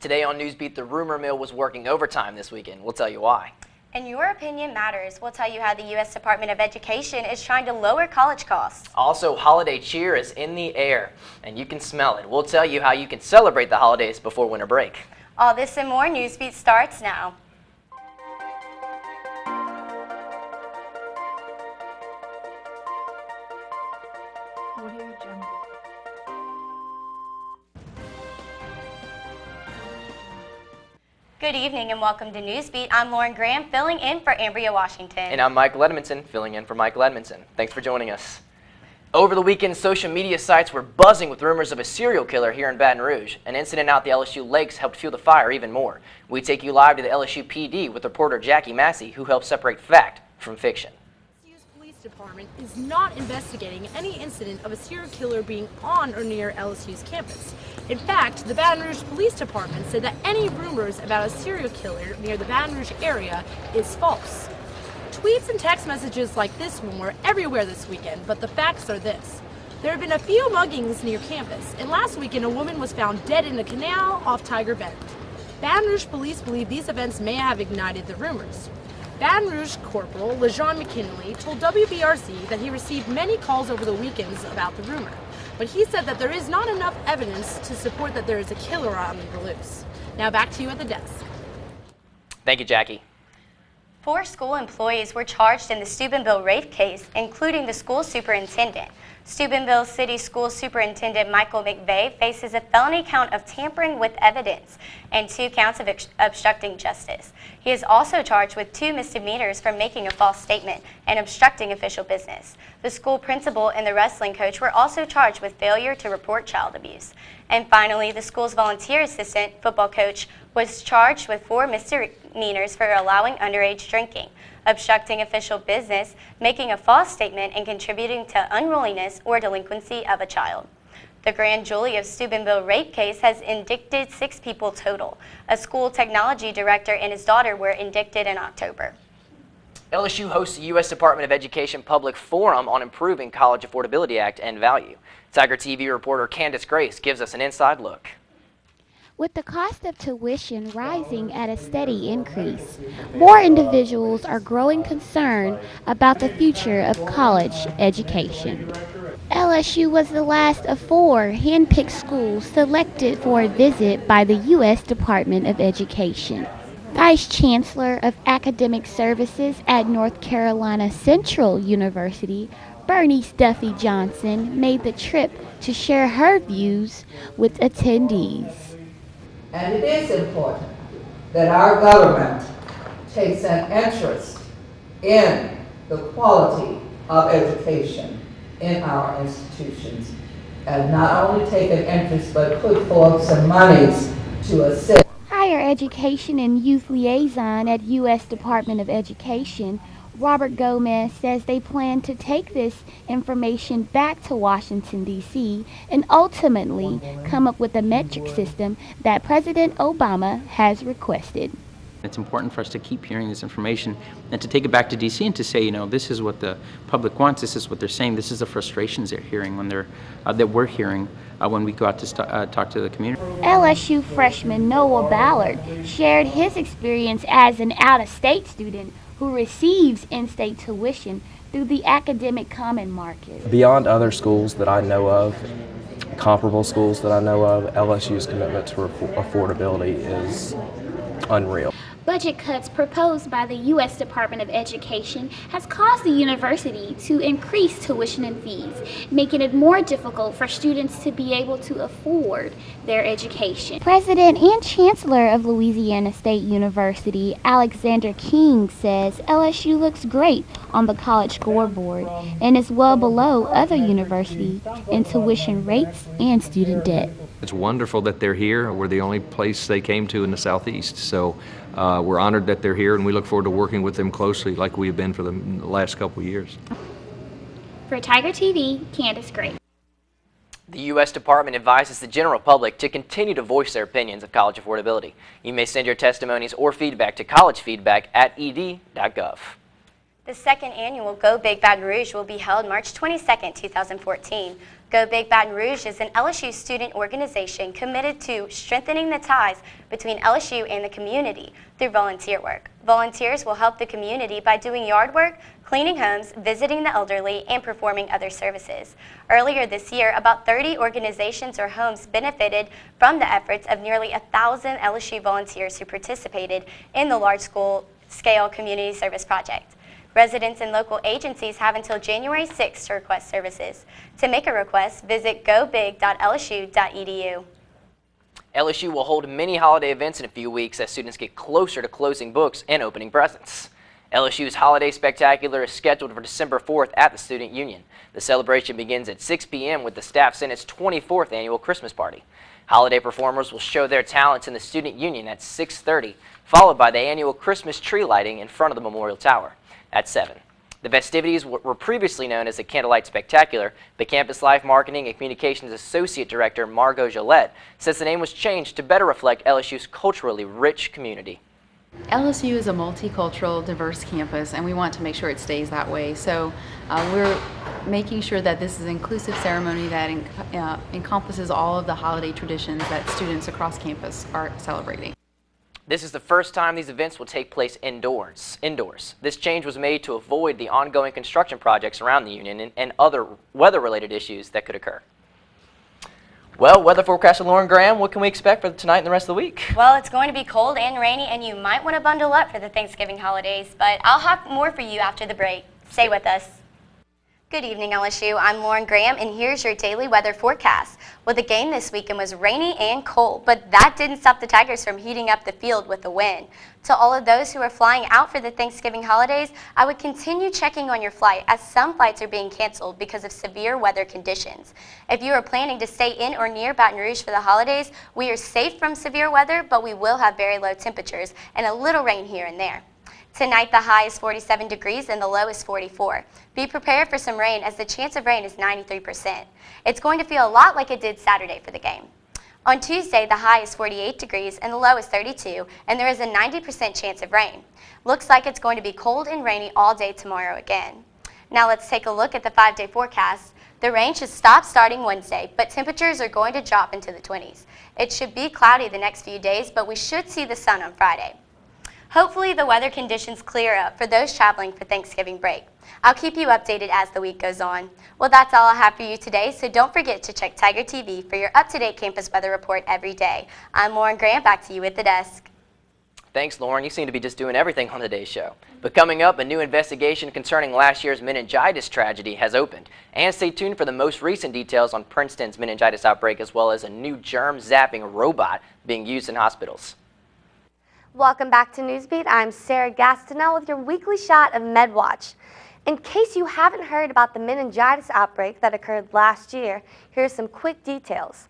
Today on Newsbeat, the rumor mill was working overtime this weekend. We'll tell you why. And your opinion matters. We'll tell you how the U.S. Department of Education is trying to lower college costs. Also, holiday cheer is in the air, and you can smell it. We'll tell you how you can celebrate the holidays before winter break. All this and more. Newsbeat starts now. Good evening and welcome to Newsbeat. I'm Lauren Graham, filling in for Ambria Washington. And I'm Michael Edmondson, filling in for Michael Edmondson. Thanks for joining us. Over the weekend, social media sites were buzzing with rumors of a serial killer here in Baton Rouge. An incident out the LSU lakes helped fuel the fire even more. We take you live to the LSU PD with reporter Jackie Massey, who helps separate fact from fiction. LSU's police department is not investigating any incident of a serial killer being on or near LSU's campus. In fact, the Baton Rouge Police Department said that any rumors about a serial killer near the Baton Rouge area is false. Tweets and text messages like this one were everywhere this weekend, but the facts are this. There have been a few muggings near campus, and last weekend a woman was found dead in a canal off Tiger Bend. Baton Rouge police believe these events may have ignited the rumors. Baton Rouge Corporal LeJean McKinley told WBRC that he received many calls over the weekends about the rumor, but he said that there is not enough evidence to support that there is a killer on the loose. Now back to you at the desk. Thank you, Jackie. 4 school employees were charged in the Steubenville rape case, including the school superintendent. Steubenville City School Superintendent Michael McVeigh faces a felony count of tampering with evidence and 2 counts of obstructing justice. He is also charged with 2 misdemeanors for making a false statement and obstructing official business. The school principal and the wrestling coach were also charged with failure to report child abuse. And finally, the school's volunteer assistant football coach was charged with 4 misdemeanors for allowing underage drinking, obstructing official business, making a false statement, and contributing to unruliness or delinquency of a child. The grand jury of Steubenville rape case has indicted 6 people total. A school technology director and his daughter were indicted in October. LSU hosts the U.S. Department of Education Public Forum on Improving College Affordability Act and Value. Tiger TV reporter Candace Grace gives us an inside look. With the cost of tuition rising at a steady increase, more individuals are growing concerned about the future of college education. LSU was the last of 4 hand-picked schools selected for a visit by the U.S. Department of Education. Vice Chancellor of Academic Services at North Carolina Central University, Bernice Duffy Johnson, made the trip to share her views with attendees. And it is important that our government takes an interest in the quality of education in our institutions, and not only take an interest but put forth some monies to assist. Higher Education and Youth Liaison at U.S. Department of Education, Robert Gomez, says they plan to take this information back to Washington, D.C. and ultimately come up with a metric system that President Obama has requested. It's important for us to keep hearing this information and to take it back to D.C. and to say, you know, this is what the public wants, this is what they're saying, this is the frustrations they're hearing when that we're hearing when we go out to talk to the community. LSU freshman Noah Ballard shared his experience as an out-of-state student who receives in-state tuition through the academic common market. Beyond other schools that I know of, comparable schools that I know of, LSU's commitment to affordability is unreal. Budget cuts proposed by the U.S. Department of Education has caused the university to increase tuition and fees, making it more difficult for students to be able to afford their education. President and Chancellor of Louisiana State University, Alexander King, says LSU looks great on the college scoreboard and is well below other universities in tuition rates and student debt. It's wonderful that they're here. We're the only place they came to in the Southeast, so we're honored that they're here, and we look forward to working with them closely like we have been for the last couple of years. For Tiger TV, Candace Grace. The U.S. Department advises the general public to continue to voice their opinions of college affordability. You may send your testimonies or feedback to collegefeedback@ed.gov. The second annual Go Big Baton Rouge will be held March 22, 2014. Go Big Baton Rouge is an LSU student organization committed to strengthening the ties between LSU and the community through volunteer work. Volunteers will help the community by doing yard work, cleaning homes, visiting the elderly, and performing other services. Earlier this year, about 30 organizations or homes benefited from the efforts of nearly 1,000 LSU volunteers who participated in the large-scale community service project. Residents and local agencies have until January 6 to request services. To make a request, visit gobig.lsu.edu. LSU will hold many holiday events in a few weeks as students get closer to closing books and opening presents. LSU's Holiday Spectacular is scheduled for December 4th at the Student Union. The celebration begins at 6 p.m. with the staff's in its 24th annual Christmas party. Holiday performers will show their talents in the Student Union at 6:30, followed by the annual Christmas tree lighting in front of the Memorial Tower at 7. The festivities were previously known as the Candlelight Spectacular, but Campus Life Marketing and Communications Associate Director Margot Gillette says the name was changed to better reflect LSU's culturally rich community. LSU is a multicultural, diverse campus, and we want to make sure it stays that way. So we're making sure that this is an inclusive ceremony that encompasses all of the holiday traditions that students across campus are celebrating. This is the first time these events will take place indoors. This change was made to avoid the ongoing construction projects around the Union and other weather-related issues that could occur. Well, weather forecaster Lauren Graham, what can we expect for tonight and the rest of the week? Well, it's going to be cold and rainy, and you might want to bundle up for the Thanksgiving holidays, but I'll have more for you after the break. Stay with us. Good evening, LSU. I'm Lauren Graham, and here's your daily weather forecast. Well, the game this weekend was rainy and cold, but that didn't stop the Tigers from heating up the field with a win. To all of those who are flying out for the Thanksgiving holidays, I would continue checking on your flight as some flights are being canceled because of severe weather conditions. If you are planning to stay in or near Baton Rouge for the holidays, we are safe from severe weather, but we will have very low temperatures and a little rain here and there. Tonight, the high is 47 degrees and the low is 44. Be prepared for some rain as the chance of rain is 93%. It's going to feel a lot like it did Saturday for the game. On Tuesday, the high is 48 degrees and the low is 32, and there is a 90% chance of rain. Looks like it's going to be cold and rainy all day tomorrow again. Now let's take a look at the 5-day forecast. The rain should stop starting Wednesday, but temperatures are going to drop into the 20s. It should be cloudy the next few days, but we should see the sun on Friday. Hopefully the weather conditions clear up for those traveling for Thanksgiving break. I'll keep you updated as the week goes on. Well, that's all I have for you today, so don't forget to check Tiger TV for your up-to-date campus weather report every day. I'm Lauren Graham, back to you at the desk. Thanks, Lauren. You seem to be just doing everything on today's show. But coming up, a new investigation concerning last year's meningitis tragedy has opened. And stay tuned for the most recent details on Princeton's meningitis outbreak, as well as a new germ-zapping robot being used in hospitals. Welcome back to Newsbeat. I'm Sarah Gastineau with your weekly shot of MedWatch. In case you haven't heard about the meningitis outbreak that occurred last year, here's some quick details.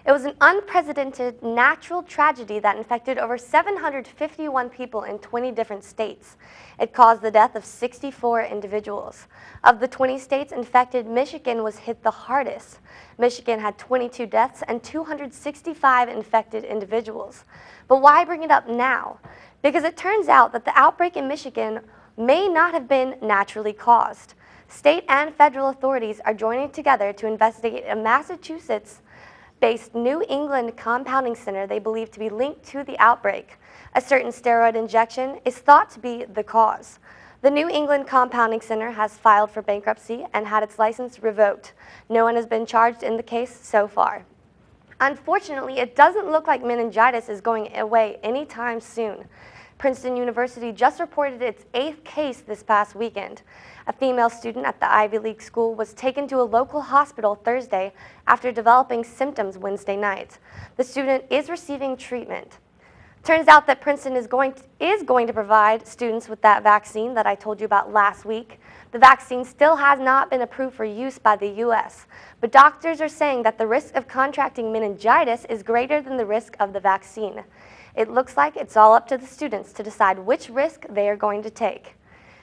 It was an unprecedented natural tragedy that infected over 751 people in 20 different states. It caused the death of 64 individuals. Of the 20 states infected, Michigan was hit the hardest. Michigan had 22 deaths and 265 infected individuals. But why bring it up now? Because it turns out that the outbreak in Michigan may not have been naturally caused. State and federal authorities are joining together to investigate a Massachusetts-based New England compounding center they believe to be linked to the outbreak. A certain steroid injection is thought to be the cause. The New England Compounding Center has filed for bankruptcy and had its license revoked. No one has been charged in the case so far. Unfortunately, it doesn't look like meningitis is going away anytime soon. Princeton University just reported its 8th case this past weekend. A female student at the Ivy League school was taken to a local hospital Thursday after developing symptoms Wednesday night. The student is receiving treatment. Turns out that Princeton is going to provide students with that vaccine that I told you about last week. The vaccine still has not been approved for use by the U.S., but doctors are saying that the risk of contracting meningitis is greater than the risk of the vaccine. It looks like it's all up to the students to decide which risk they are going to take.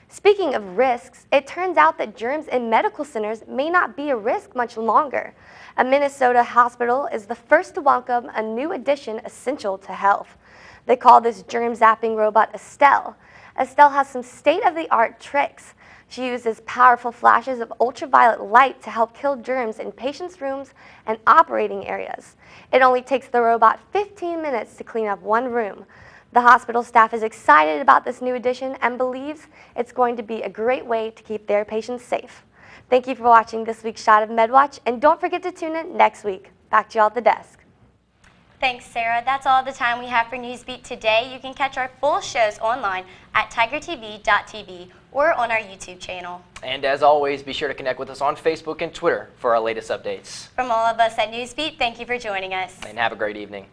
Speaking of risks, it turns out that germs in medical centers may not be a risk much longer. A Minnesota hospital is the first to welcome a new addition essential to health. They call this germ-zapping robot Estelle. Estelle has some state-of-the-art tricks. She uses powerful flashes of ultraviolet light to help kill germs in patients' rooms and operating areas. It only takes the robot 15 minutes to clean up one room. The hospital staff is excited about this new addition and believes it's going to be a great way to keep their patients safe. Thank you for watching this week's Shot of MedWatch, and don't forget to tune in next week. Back to you all at the desk. Thanks, Sarah. That's all the time we have for Newsbeat today. You can catch our full shows online at tigertv.tv or on our YouTube channel. And as always, be sure to connect with us on Facebook and Twitter for our latest updates. From all of us at Newsbeat, thank you for joining us. And have a great evening.